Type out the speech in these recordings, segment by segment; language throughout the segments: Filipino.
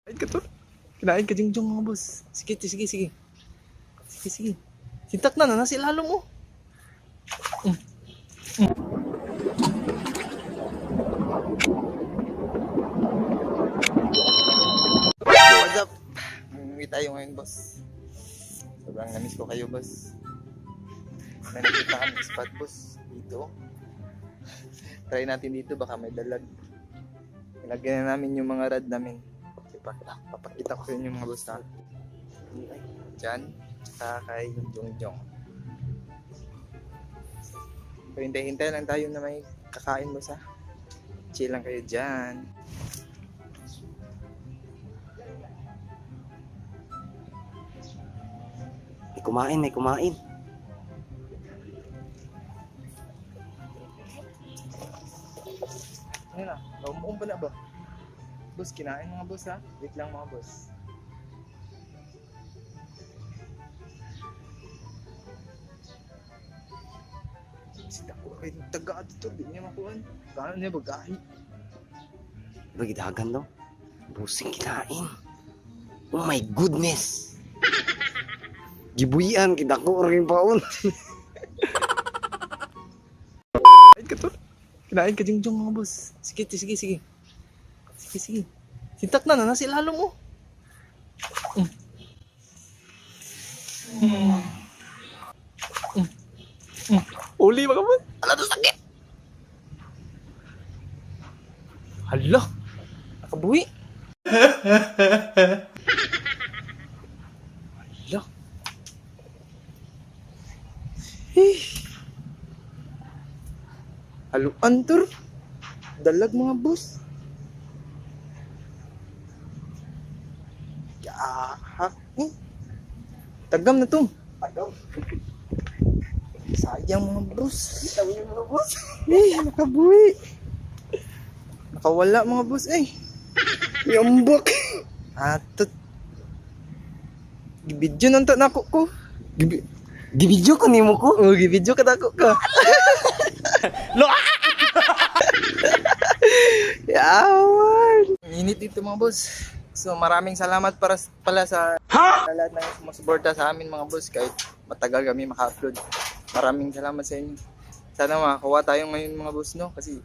Kinain ka to. Kinain ka, Jingjong, mga boss. Sige, sige, sige. Sige, sige. Sintak na, nasa ilalo mo. What's up? Mamimili tayo ngayon, boss. Sobrang namiss ko kayo, boss. May nakita kami spot, boss. Dito. Try natin dito, baka may dalag. Ilagyan na namin yung mga rad namin. Papakita ko sa inyo mga boss na. Diyan, tsaka kay Jongjong. So, hintay-hintay lang tayo na may kakain, boss, ha. Chill lang kayo dyan. May kumain. Ano na? Naumuong ba na ba? Boss, kinain mga boss, ha? Wait lang mga boss. Sita ko kayo taga dito. Di niya makuhan. Kano niya bagahi? Bagidagan daw. Busing kinain. Oh my goodness. Gibuyan, kita ko rin paon. Kinain ka to. Kinain ka, Jingjong, mga boss. Sige, sige, sige. Sige, sige. Sintak na, nasa ilalo mo. Uli, mga boss. Ala to sakit. Hala. Nakabuhi. Hala. Haluan, tur. Dalag, mga boss. Yahak. Tagam na to. Tagam. Sayang, mga boss. Tawi yung mga boss. Nakabuhi. Nakawala, mga boss, Yambak. Atot. Gibidyo nang nako ko. Gibidyo ko nimo ko. Oh, gibidyo ka nako ka. Lo. Yawan. Init dito, mga boss. So maraming salamat pala sa lahat ng sumusuporta sa amin, mga boss, kahit matagal kami maka-upload. Maraming salamat sa inyo. Sana makakuha tayo ngayon, mga boss, no? Kasi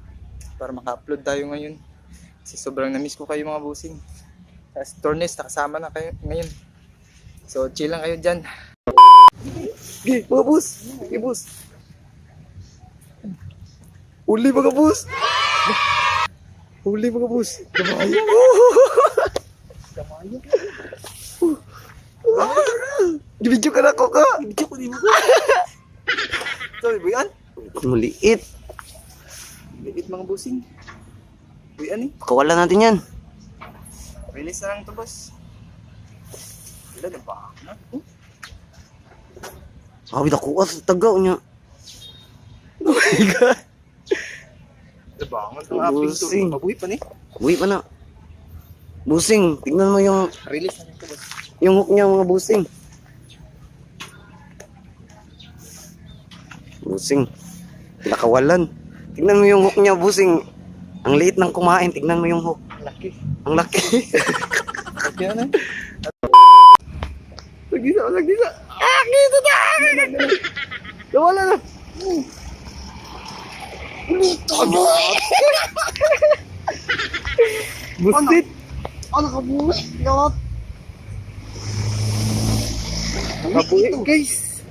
para maka-upload tayo ngayon. Kasi sobrang na-miss ko kayo, mga bossing. Sa Tornes, nakasama na kayo ngayon. So chill lang kayo dyan. Okay, mga boss. Okay, boss. Uli, mga boss. Uli, mga boss. Kamayo. Kamayo. Gibidyo ka na ko ka. Gibidyo ko din mo. Sorry, buyan. Muliit. Liit, mga bossing. Buyan, Kawalan natin yan. Release na lang to, boss. Wala na ba? Sabi na kuha sa tagaw niya. Oh my God. Nabangan itong aping to. Bossing. Mabuhi pa ni. Uwi pa na. Busing, tingnan mo yung Release na lang to, boss. hook niya, mga busing. Busing. Nakawalan. Tingnan mo yung hook niya, busing. Ang liit ng kumain, tingnan mo yung hook. Laki. Ang laki. Okay na. Lagisa, lagisa. Dito na! Nawala na. Dito mo! Busit. Ano ka buwi? Not! Mabuhi, guys.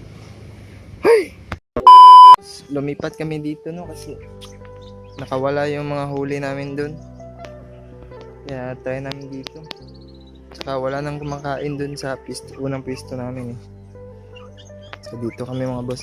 Hey. Lumipat kami dito, no, kasi nakawala yung mga huli namin dun. Kaya try namin dito. Tsaka wala nang kumakain dun sa unang pisto namin, So dito kami, mga boss,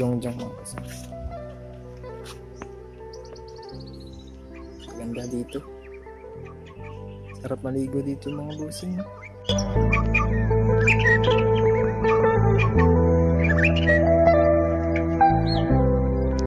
Jongjong, mga boss. Ganda dito. Sarap maligo dito, mga bossing.